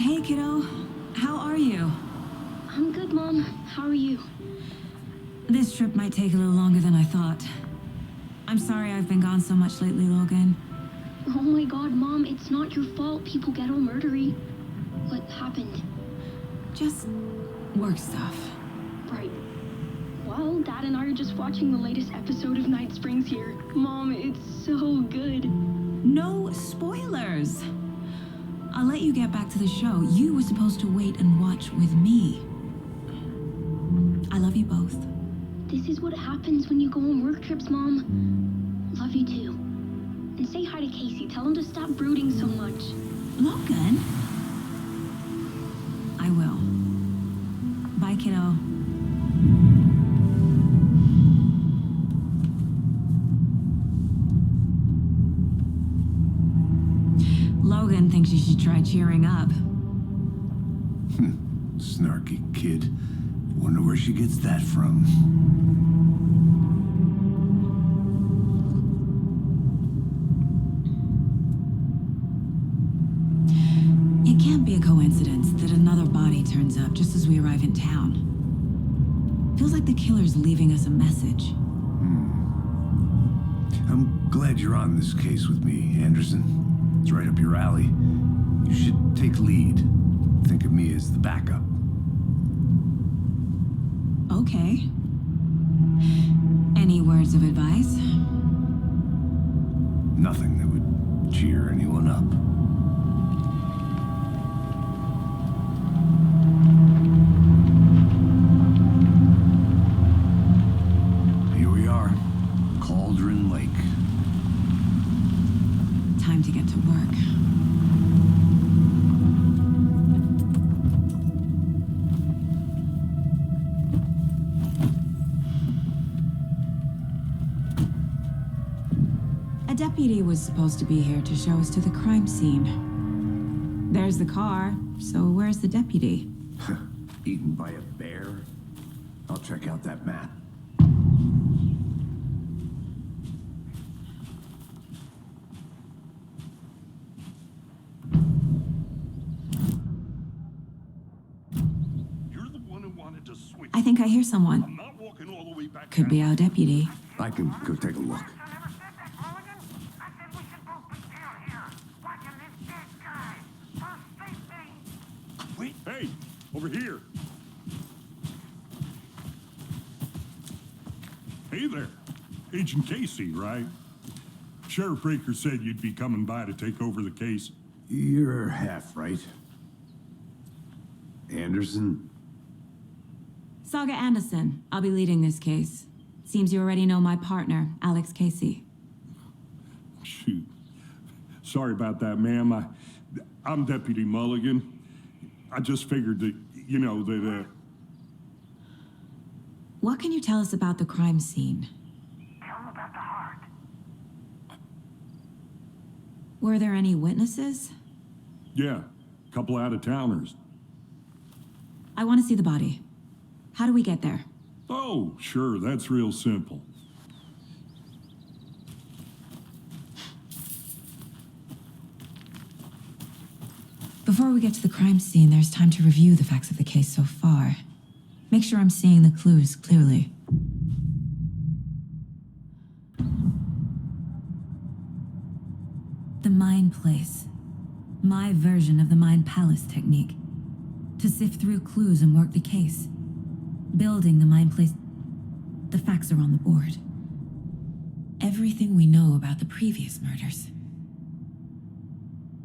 Hey, kiddo. How are you? I'm good, Mom. How are you? This trip might take a little longer than I thought. I'm sorry I've been gone so much lately, Logan. Oh my god, Mom, it's not your fault people get all murdery. What happened? Just work stuff. Right. Well, Dad and I are just watching the latest episode of Night Springs here. Mom, it's so good. No spoilers. I'll let you get back to the show. You were supposed to wait and watch with me. I love you both. This is what happens when you go on work trips, Mom. Love you too. And say hi to Casey. Tell him to stop brooding so much. Logan? I will. Bye, kiddo. Logan thinks you should try cheering up. Snarky kid. Wonder where she gets that from. It can't be a coincidence that another body turns up just as we arrive in town. Feels like the killer's leaving us a message. I'm glad you're on this case with me, Anderson. It's right up your alley. You should take lead. Think of me as the backup. Okay. Any words of advice? Nothing that would cheer anyone up. Here we are, Cauldron Lake. Time to get to work. A deputy was supposed to be here to show us to the crime scene. There's the car, so where's the deputy? Eaten by a bear? I'll check out that map. You're the one who wanted to switch. I think I hear someone. I'm not walking all the way back. Could be our deputy. I can go take a look. Wait, hey, over here. Hey there, Agent Casey, right? Sheriff Breaker said you'd be coming by to take over the case. You're half right. Anderson? Saga Anderson. I'll be leading this case. Seems you already know my partner, Alex Casey. Shoot. Sorry about that, ma'am. I'm Deputy Mulligan. I just figured that, What can you tell us about the crime scene? Tell him about the heart. Were there any witnesses? Yeah, a couple out-of-towners. I want to see the body. How do we get there? Oh, sure, that's real simple. Before we get to the crime scene, there's time to review the facts of the case so far. Make sure I'm seeing the clues clearly. The Mind Place. My version of the Mind Palace technique. To sift through clues and work the case. Building the Mind Place. The facts are on the board. Everything we know about the previous murders.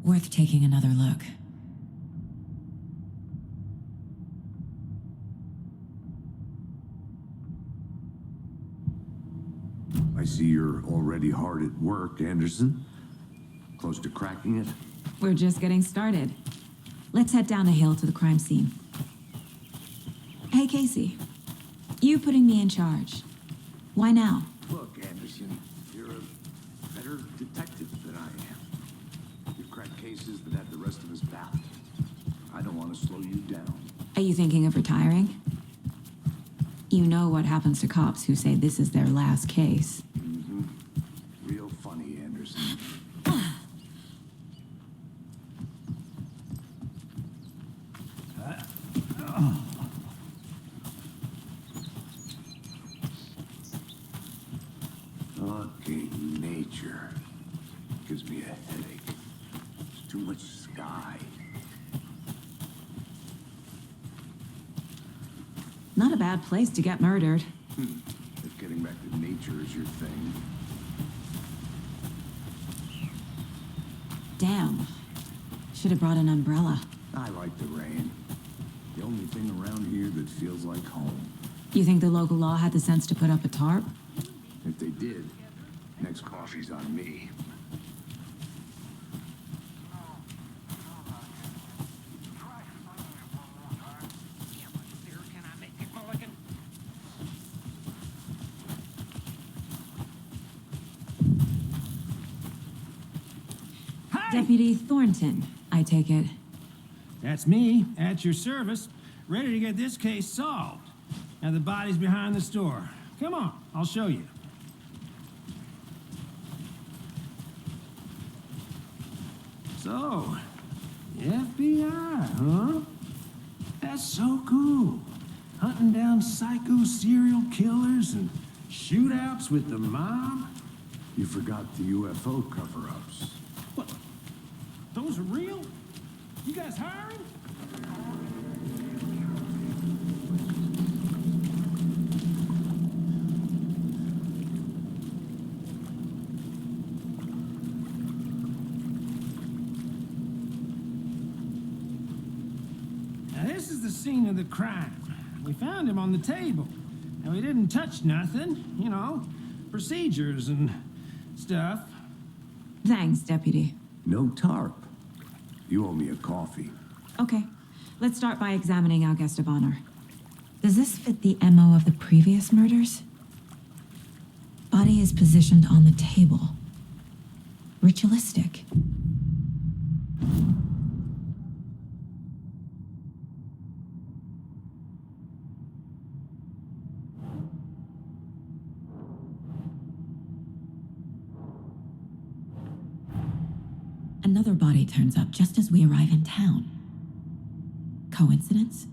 Worth taking another look. I see you're already hard at work, Anderson. Close to cracking it? We're just getting started. Let's head down a hill to the crime scene. Hey, Casey. You putting me in charge. Why now? Look, Anderson, you're a better detective than I am. You crack cases that have the rest of us baffled. I don't want to slow you down. Are you thinking of retiring? You know what happens to cops who say this is their last case. Real funny, Anderson. Too much sky. Not a bad place to get murdered. If getting back to nature is your thing. Damn. Should have brought an umbrella. I like the rain. The only thing around here that feels like home. You think the local law had the sense to put up a tarp? If they did, next coffee's on me. Deputy Thornton, I take it. That's me, at your service, ready to get this case solved. Now the body's behind the store. Come on, I'll show you. So, the FBI, huh? That's so cool. Hunting down psycho serial killers and shootouts with the mob. You forgot the UFO cover-ups. What? Those are real? You guys hiring? Now this is the scene of the crime. We found him on the table. And we didn't touch nothing, you know, procedures and stuff. Thanks, Deputy. No tarp. You owe me a coffee. Okay, let's start by examining our guest of honor. Does this fit the MO of the previous murders? Body is positioned on the table. Ritualistic. Another body turns up just as we arrive in town. Coincidence?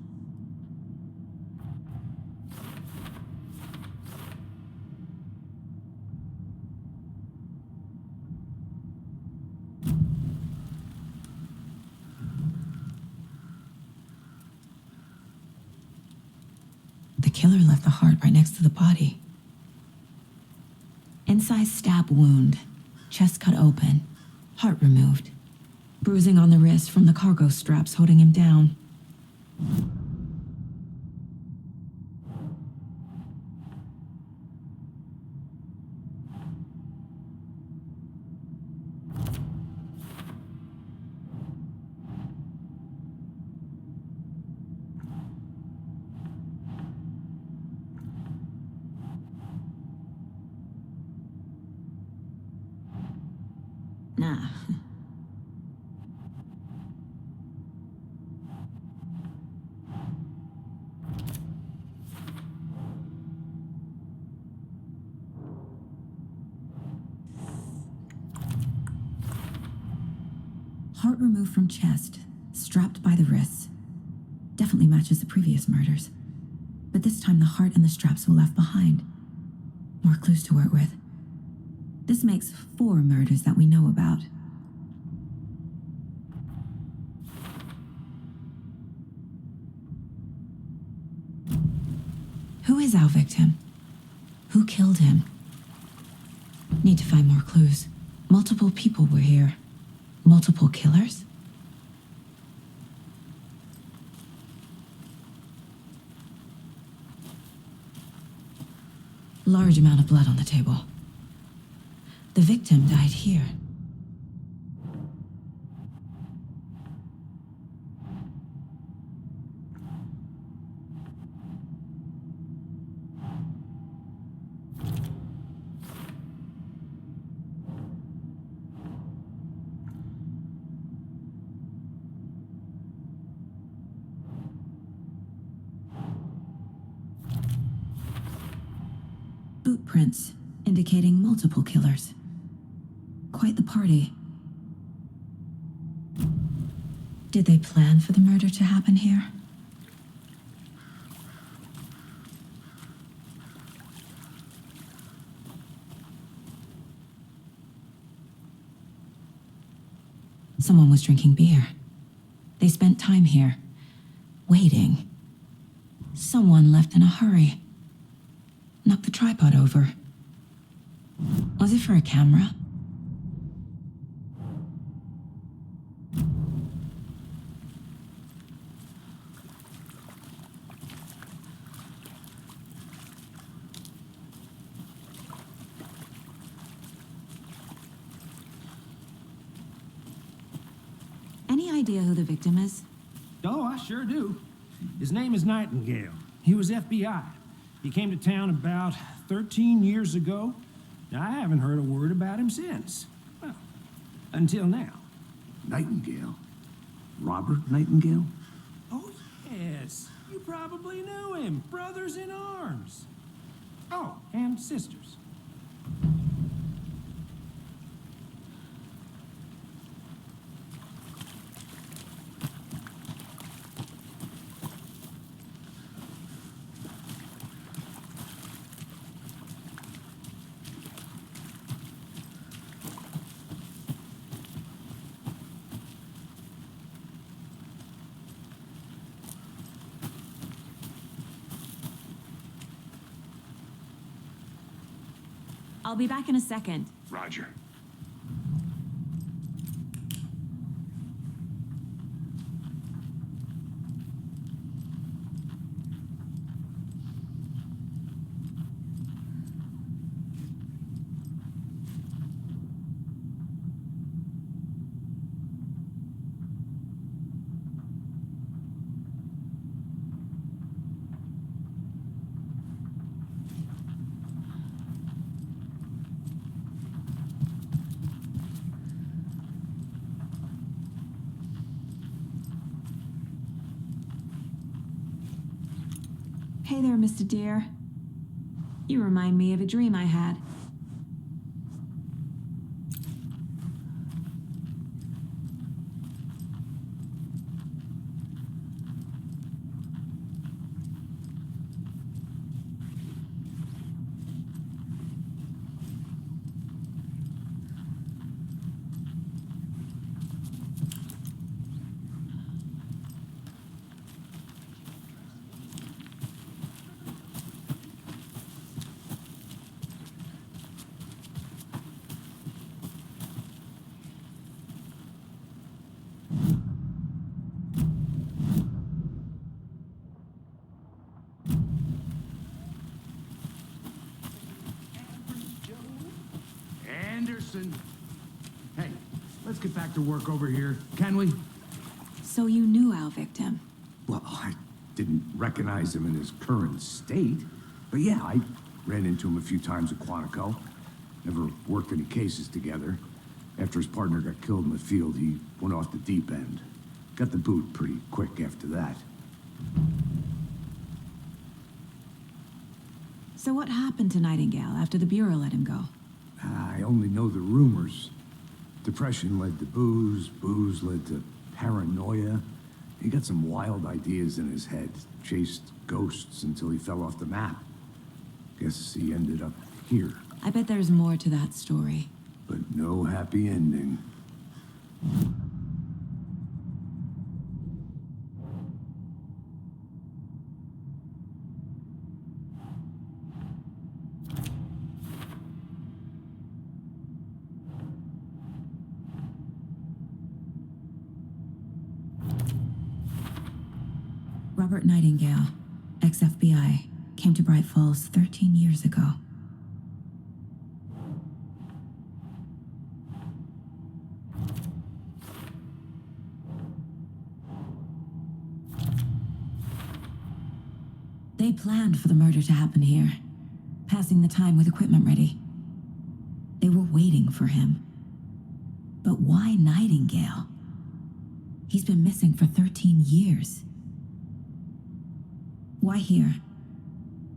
The killer left the heart right next to the body. Incise stab wound, chest cut open. Heart removed. Bruising on the wrist from the cargo straps holding him down. Nah. Heart removed from chest, strapped by the wrists. Definitely matches the previous murders. But this time the heart and the straps were left behind. More clues to work with. This makes 4 murders that we know about. Who is our victim? Who killed him? Need to find more clues. Multiple people were here. Multiple killers? Large amount of blood on the table. The victim died here. Boot prints indicating multiple killers. Quite the party. Did they plan for the murder to happen here? Someone was drinking beer. They spent time here, waiting. Someone left in a hurry. Knocked the tripod over. Was it for a camera? Any idea who the victim is? Oh, I sure do. His name is Nightingale. He was FBI. He came to town about 13 years ago. Now, I haven't heard a word about him since. Well, until now. Nightingale? Robert Nightingale? Oh, yes. You probably knew him. Brothers in arms. Oh, and sisters. I'll be back in a second. Roger. Hey there, Mr. Deer. You remind me of a dream I had. Anderson. Hey, let's get back to work over here, can we? So you knew our victim. Well, I didn't recognize him in his current state. But yeah, I ran into him a few times at Quantico. Never worked any cases together. After his partner got killed in the field, he went off the deep end. Got the boot pretty quick after that. So what happened to Nightingale after the Bureau let him go? I only know the rumors. Depression led to booze, booze led to paranoia. He got some wild ideas in his head, chased ghosts until he fell off the map. Guess he ended up here, I bet there's more to that story. but no happy ending. Robert Nightingale, ex-FBI, came to Bright Falls 13 years ago. They planned for the murder to happen here, passing the time with equipment ready. They were waiting for him. But why Nightingale? He's been missing for 13 years. Why here?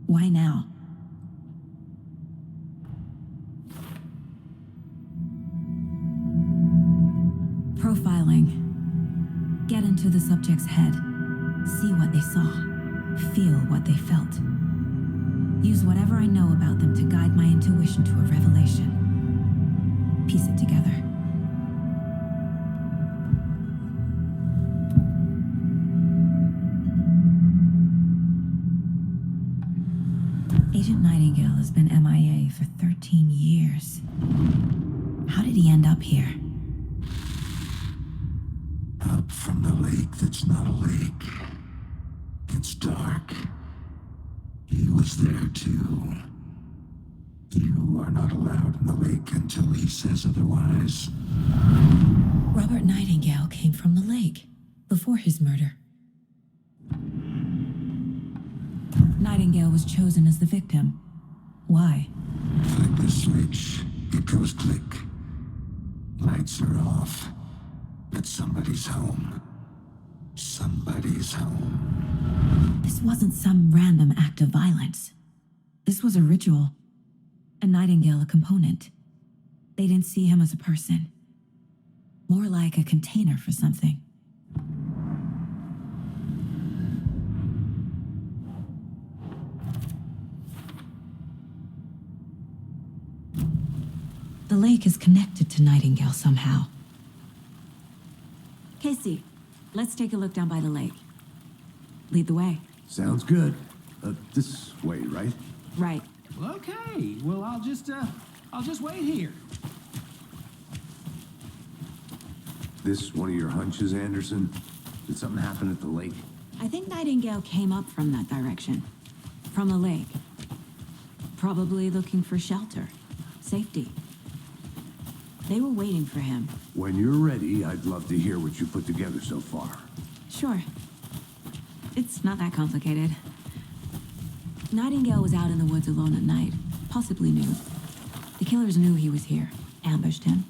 Why now? Profiling. Get into the subject's head. See what they saw. Feel what they felt. Use whatever I know about them to guide my intuition to a revelation. Piece it together. has been MIA for 13 years. How did he end up here? Up from the lake that's not a lake. It's dark. He was there too. You are not allowed in the lake until he says otherwise. Robert Nightingale came from the lake before his murder. Nightingale was chosen as the victim. Why? Flick the switch. It goes click. Lights are off. But somebody's home. Somebody's home. This wasn't some random act of violence. This was a ritual. And Nightingale a component. They didn't see him as a person. More like a container for something. The lake is connected to Nightingale somehow. Casey, let's take a look down by the lake. Lead the way. Sounds good. This way, right? Right. Well, okay. Well, I'll just wait here. This one of your hunches, Anderson? Did something happen at the lake? I think Nightingale came up from that direction. From the lake. Probably looking for shelter. Safety. They were waiting for him. When you're ready, I'd love to hear what you put together so far. Sure. It's not that complicated. Nightingale was out in the woods alone at night, possibly nude. The killers knew he was here, ambushed him,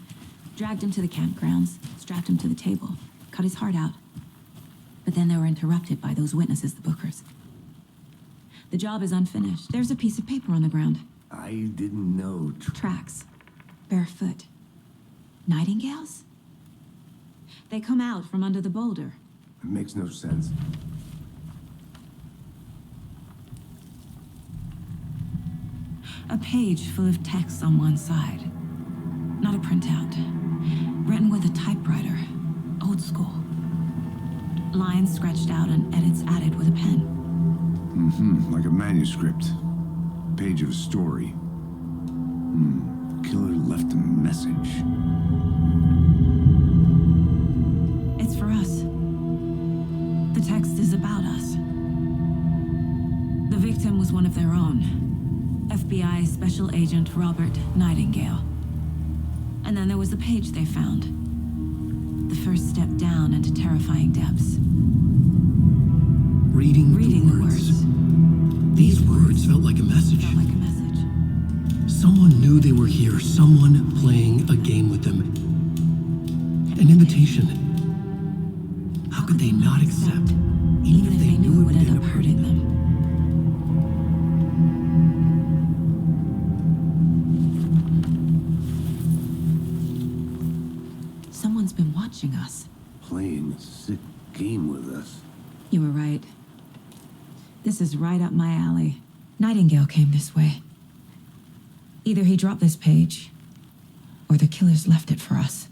dragged him to the campgrounds, strapped him to the table, cut his heart out. But then they were interrupted by those witnesses, the Bookers. The job is unfinished. There's a piece of paper on the ground. I didn't know. Tracks. Barefoot. Nightingales? They come out from under the boulder. It makes no sense. A page full of text on one side. Not a printout. Written with a typewriter. Old school. Lines scratched out and edits added with a pen. Like a manuscript. Page of a story. Killer left a message. It's for us. The text is about us. The victim was one of their own. FBI Special Agent Robert Nightingale. And then there was the page they found. The first step down into terrifying depths. Reading the words. These words felt like a message. Felt like a message. Someone knew they were here, someone playing a game with them. An invitation. How could they not accept, even if they knew it would end up hurting them? Someone's been watching us. Playing a sick game with us. You were right. This is right up my alley. Nightingale came this way. Either he dropped this page, or the killers left it for us.